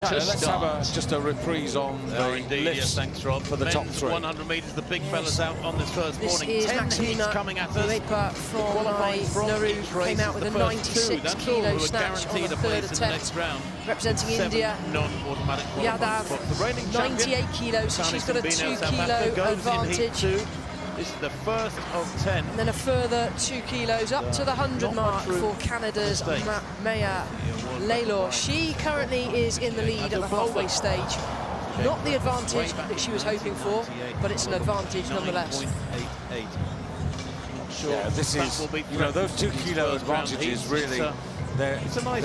Let's have just a reprise on the lifts. Yes, thanks, Rob. For the top three. 100 metres, the big fellas out on this first This morning. is 10 heats coming at us. From Nauru came out with a 96 kilo snatch on the third attempt, representing India. Yadav, 98 kilos, so she's got a 2 kilo advantage. This is the first of 10. And then a further 2 kilos up to the 100 mark for Canada's Maya Laylor. She currently is in the lead at the halfway stage. Not the advantage that she was hoping for, but it's an advantage nonetheless. Yeah, this is, you know, those 2 kilo advantages really, they're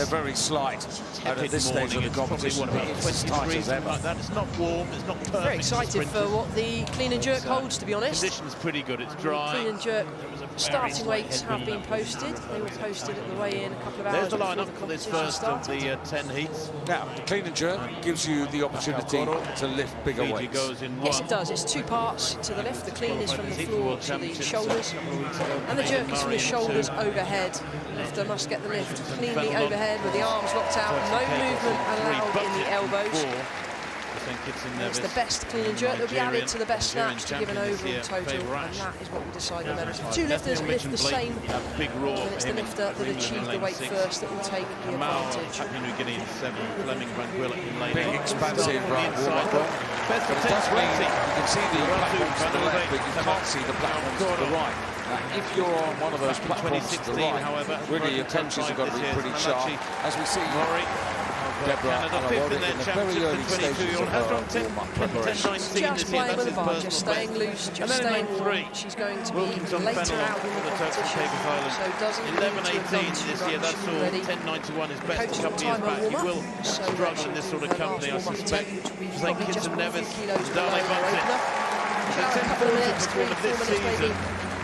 very slight. And at this stage of the competition, it's as tight as ever. It's not warm, it's not perfect. Very excited for what the clean and jerk holds, to be honest. Condition's pretty good, it's dry. Clean and jerk starting weights have been posted. They were posted at the weigh-in a couple of hours. There's the lineup for this first of the 10 heats. Now, the clean and jerk gives you the opportunity to lift bigger weights. Yes, it does. It's 2 parts to the lift. The clean is from the floor to the shoulders, and the jerk is from the shoulders overhead. Lifter must get the lift cleanly overhead with the arms locked out. No movement allowed in the elbows. It's the best clean and jerk that will be added to the best snatch to give an overall total, and that is what will decide the medals. 2 lifters lift the same, and it's the lifter that achieved the weight first that will take the advantage. Big, expansive warm-up. But it does mean you can see the platforms to the left, but you can't see the platforms to the right. Now, if you're on one of those platforms to the right, really your coaches have got to be pretty sharp. As we see, Deborah in the very early stages of her warm-up preparation. Just playing with the bar, just staying loose, just staying warm. She's going to be later out in the competition, so doesn't need to have done too much already. 10.91 is best Coach a couple of years back. He will struggle in this sort of company, I suspect. St Kitts and Nevis, Darley Bunting. So 10.40 performance this season.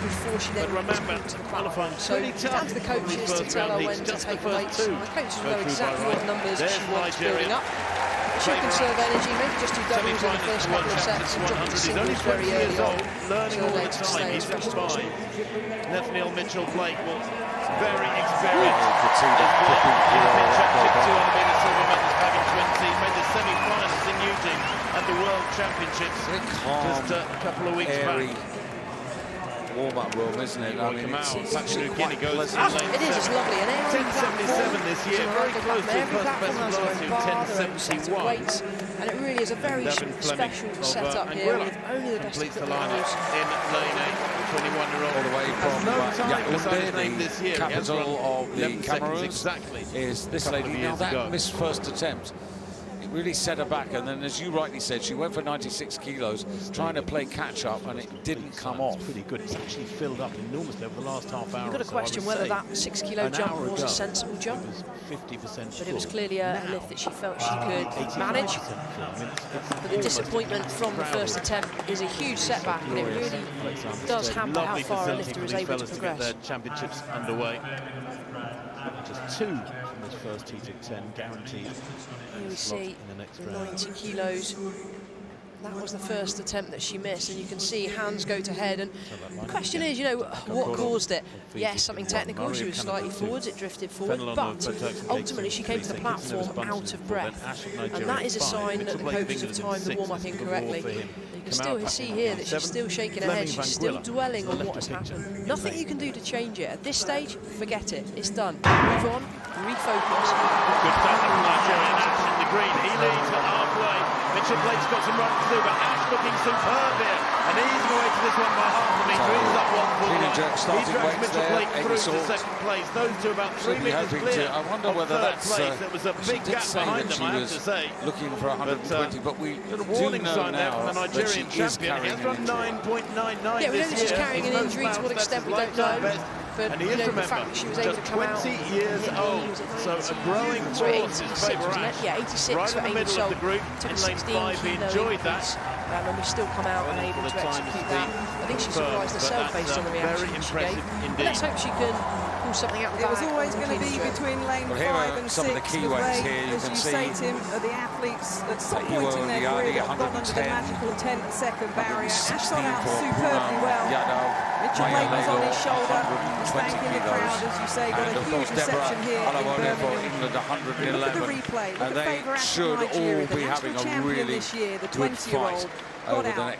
Before she then remember, qualifying so it's down to the coaches to tell her when to take weights. The coaches will know exactly what numbers she wants building up. She'll conserve energy, maybe just do doubles in the first couple of sets and drop into singles very early on, learning all the time. He's just fine. Nathaniel Mitchell-Blake will very experienced. Made the semi-finals in Eugene at the World Championships just a couple of weeks back. Warm-up room, isn't it? I mean, it's actually quite pleasant. It is, it's lovely. And 10.77 this year, very close to every first best bar, weights, and it really is a very special setup here with only the best equipment. In lane 8, 21-year-old. All the way from Yaoundé, the capital of the Cameroons, exactly. Is this lady. Now that missed first attempt, really set her back, and then, as you rightly said, she went for 96 kilos, trying to play catch-up, and it didn't come off. Pretty good. It's actually filled up enormously over the last half hour. You've got to question whether that 6 kilo jump was a sensible jump. 50%. But it was clearly a lift that she felt she could manage. But the disappointment from the first attempt is a huge setback, and it really does hamper how far a lifter is able to progress. Their championships underway. Just 2 from this first heat of 10 guaranteed. Here we see the 90 kilos. That was the first attempt that she missed, and you can see hands go to head. And the question is, you know, what caused it? Yes, something technical. She was slightly forwards, it drifted forward, but ultimately she came to the platform out of breath, and that is a sign that the coaches have timed the warm-up incorrectly. You can still see here that she's still shaking her head, she's still dwelling on what has happened. Nothing you can do to change it. At this stage, forget it. It's done. Move on, refocus. Good start from Nigerian Ash in the green. He leads at halfway. Mitchell-Blake's got some running to do, but Ash looking superb here. And easing away to this one by half a metre. He's up 1.1. He drags Mitchell-Blake through to second place. Those two about 3 metres clear. I wonder whether that's... There was a big gap behind them, I have to say. Looking for 120, but we do know now that she is carrying an injury. 9.99 yeah, we don't know if she's carrying an injury. To what extent, we don't know. But and you know, the fact that she was able to come out 20 years old, so a growing force is favour Ash. Yeah, 86 right in the middle of the group, in lane 5, he enjoyed that. And we still come out and able to execute that. I think she surprised herself based on the reaction she gave. But let's hope she can pull something out the It back. was always going to be between lane 5 and 6. Some of the key weights here. You as can you see say, Tim, the athletes at some point in their career have gone under the magical 10-second barrier. Ash got out superbly well. Mitchell Blake was on his shoulder, was thanking the crowd, as you say, got a huge reception here in Birmingham. Look at the replay. Look at Favour Ash from Nigeria, the national champion this year, the 20-year-old. Got out,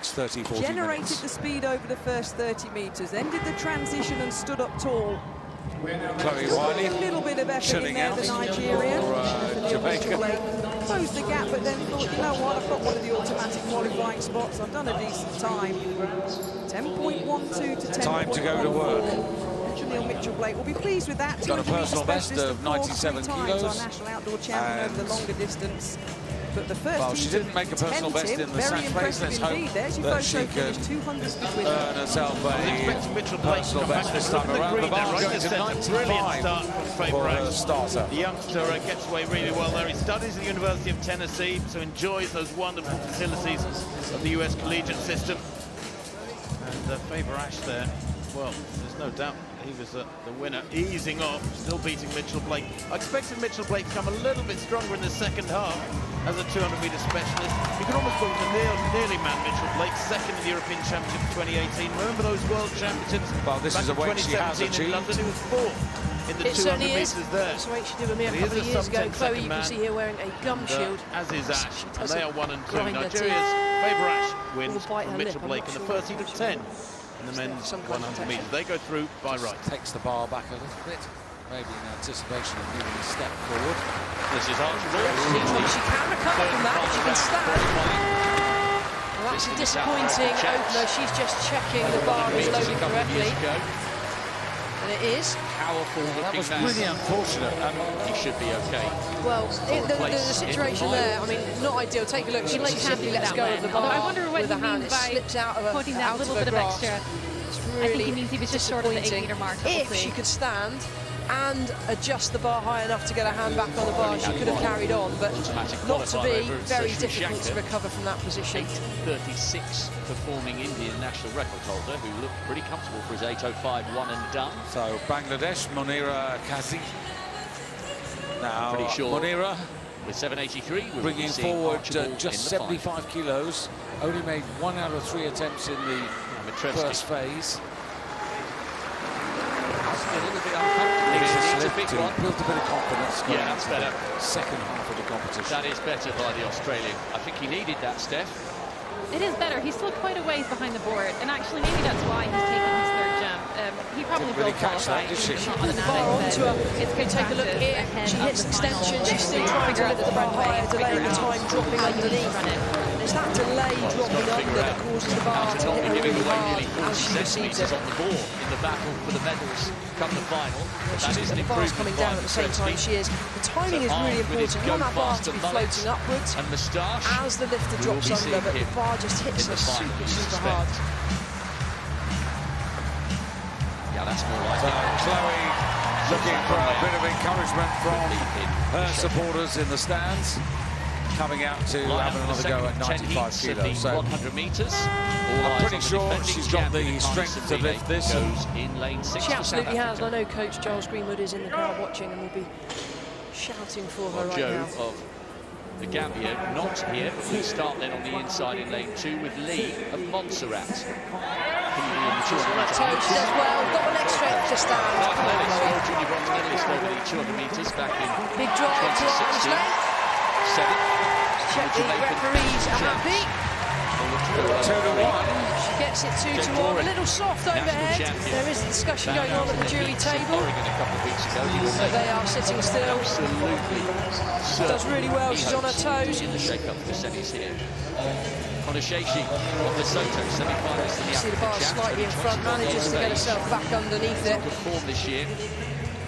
generated the speed over the first 30 metres, then did the transition and stood up tall. Chloe Wiley, a little bit of effort in there, the Nigeria. Jamaica. Closed the gap, but then thought, you know what, I've got one of the automatic qualifying spots. I've done a decent time. 10.12 to 10.14. Time to go to work. Mitchell Blake will be pleased with that. Got a personal best of 97 kilos. Our national outdoor champion over the longer distance. But the first well, she didn't make a personal best in the sack race. Let's hope that she can earn herself a personal best this time around. The bar going to 95 for her starter. The youngster gets away really well there. He studies at the University of Tennessee, so enjoys those wonderful facilities of the US collegiate system. And Favour Ash there, well, there's no doubt he was the winner, easing off, still beating Mitchell Blake. I expected Mitchell Blake to come a little bit stronger in the second half as a 200-metre specialist. You can almost put to nearly man Mitchell Blake, second in the European Championship 2018. Remember those World Championships? Well, this is a weight she has achieved. In London, he was fourth in the 200 metres there. That's the weight she did with me a couple of years ago. Chloe, you can see here wearing a gum shield. As is Ash, and they are 1 and 2. Nigeria's Favour Ash wins from Mitchell Blake in the first heat of 10. In the men's 100 metres, they go through by right. Takes the bar back a little bit, maybe in anticipation of moving a step forward. This is Archibald. She can recover from that, she can stand. Well, that's a disappointing opener. She's just checking the bar is loaded correctly. And it is. Powerful looking. That was really unfortunate. He should be okay. Well, the situation there, I mean, not ideal. Take a look. She simply lets go of the bar. I wonder what with he her hand. means It by slips out of her, putting that little bit of grasp. extra. It's I really think he means he was just short of the 8-metre mark. If she could stand and adjust the bar high enough to get her hand back on the bar, she could have carried on, but not to be. Very difficult to recover from that position. 8:36 performing Indian national record holder who looked pretty comfortable for his 8:05 one and done. So Bangladesh, Monira Kazi. Now Pretty sure Monira with 7:83 bringing forward just 75 kilos. Only made 1 out of 3 attempts in the first phase. A little bit uncomfortable. It's a big one. Built a bit of confidence. Yeah, that's better. Second half of the competition. That is better by the Australian. I think he needed that, Steph. It is better. He's still quite a ways behind the board, and actually maybe that's why he's taking his third jump. He probably will qualify. It's good. Take a look here. She hits extension. She's still trying to lift the bar higher, delaying the time dropping underneath. It's that delay dropping under that causes the bar to hit her really hard as she receives it. On the board in the battle for the medals come the final. That is the bar's coming down at the same time she is. The timing is really important. You want that bar to be floating upwards and moustache as the lifter drops under, but the bar just hits her super hard. Yeah, that's more like it. Chloe looking for a bit of encouragement from her supporters in the stands. Coming out to have another go at 95 kilos. So 100 metres. I'm pretty sure she's got the strength to lift this. In lane 6. She absolutely has. And I know Coach Giles Greenwood is in the crowd watching and will be shouting for her right Joe now. of the Gambia not here, but we start then on the inside in lane 2 with Lee of Montserrat. She does well, got the leg strength to stand. Junior bronze medalist over the 200 metres back in Big drive to arm's 2016. length. 7th. Check the referees are happy. 2-1. She gets it 2-1. A little soft overhead. There is a discussion going on at the jury table. So they are sitting still. Absolutely. She does really well. She's on her toes. In the shake-up for the semis here. Konasheishi of the Soto semi-finalist in the See the bar slightly in front. Manages to get herself back underneath it. Good form this year.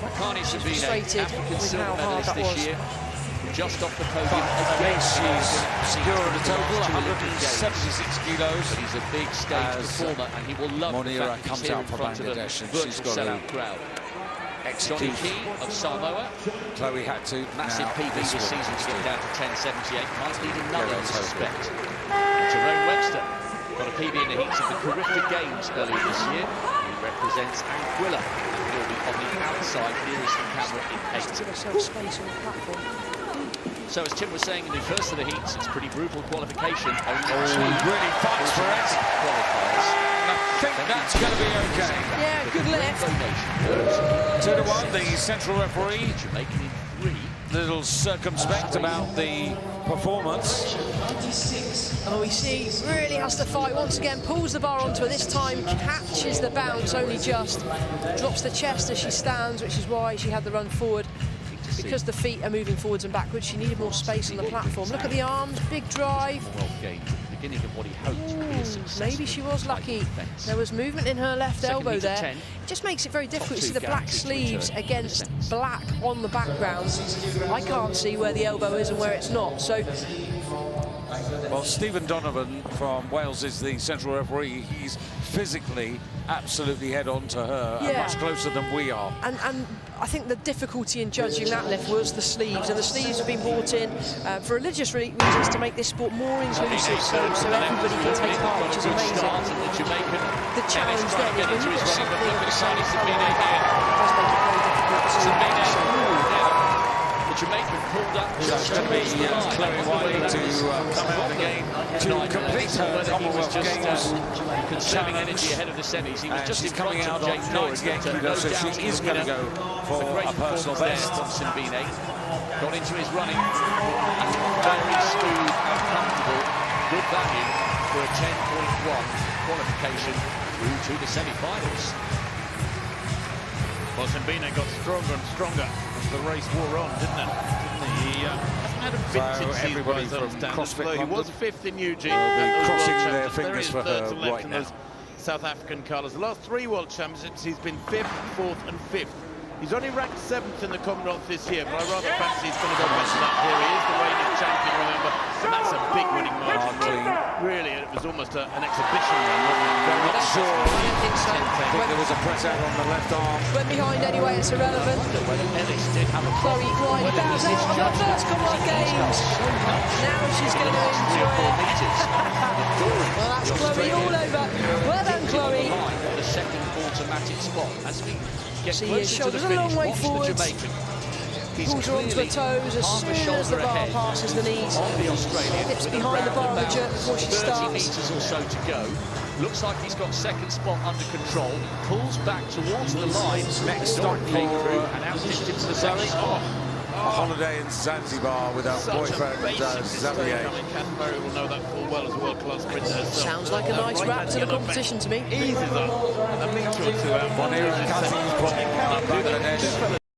Makani Sabine, Frustrated African with silver how hard medalist that this was. year. Just off the podium. She's secured a total 176 kilos. But he's a big stage performer, and he will love Monira the fact that comes he's here out in for front of a Bangladesh, and virtual she's got sellout crowd. Johnny Key of Samoa. Chloe had to Massive now PB this season to get down to 10.78. Might need another, I Get suspect. Jerome Webster got a PB in the heats of the Carifta Games earlier this year. He represents Anguilla. He will be on the outside nearest the camera in 8. Give herself space on the platform. So as Tim was saying in the first of the heats, it's pretty brutal qualification. He really fights for it. Qualifiers. I think that's going to be okay. Yeah, good lift. 2-1, the central referee. Jamaican in 3. Little circumspect about the performance. Oh, we see, really has to fight once again, pulls the bar onto her, this time catches the bounce only just, drops the chest as she stands, which is why she had the run forward. Because the feet are moving forwards and backwards, she needed more space on the platform. Look at the arms, big drive. Beginning of what he hoped would be a successful maybe she was lucky. There was movement in her left elbow there. 10. It just makes it very difficult to see the black sleeves against black on the background. I can't see where the elbow is and where it's not. So, well, Stephen Donovan from Wales is the central referee. He's physically absolutely head-on to her, and much closer than we are. And I think the difficulty in judging that lift was the sleeves, and the sleeves have been brought in for religious reasons to make this sport more inclusive, so everybody can take part, which is amazing. The challenge then is when you've got something of the same colour, it does make it very difficult to the Jamaican pulled up just to be Chloe Wiley to come out of the game to complete her Commonwealth Games. Conserving energy ahead of the semis. He was just coming out on 98 kilos, so she is going to go for a personal best. Simbine got into his running. Very smooth and comfortable. Good value for a 10.1 qualification through to the semi-finals. Well, Simbine got stronger and stronger as the race wore on, didn't it? He hasn't had a vintage season, everybody by from some standards. CrossFit He was 5th in Eugene. Crossing their fingers for her right now. South African colours. The last 3 World Championships, he's been 5th, 4th and 5th. He's only ranked 7th in the Commonwealth this year, but I rather fancy he's going to go better than that. Here he is, the reigning champion, remember. And that's a big winning margin. Really, it was almost an exhibition run, wasn't it? I'm not sure. I don't think so. I think there was a press out on the left arm. Went behind anyway, it's irrelevant. Ellis did have a Chloe Wiley bows out of her first Commonwealth Games. Now she's going to enjoy it. Well, that's Chloe all over. Well done, Chloe. The second automatic spot as we get See closer his to shoulders the a finish. long way Watch the forwards. Jamaican. He's Pulls her onto her toes as soon as the bar passes the knees. On the Australian, Dips with behind the bar of the about jerk before she 30 starts. metres or so to go. Looks like he's got second spot under control. Pulls back towards the line. Next stop came for through and outdipped into the second spot. a holiday in Zanzibar with her boyfriend Xavier. Kath Murray will know that full well as a world-class sprinter herself. Sounds like a nice wrap to the competition to me. Eases up a metre or two out. One here at Cathy's ball.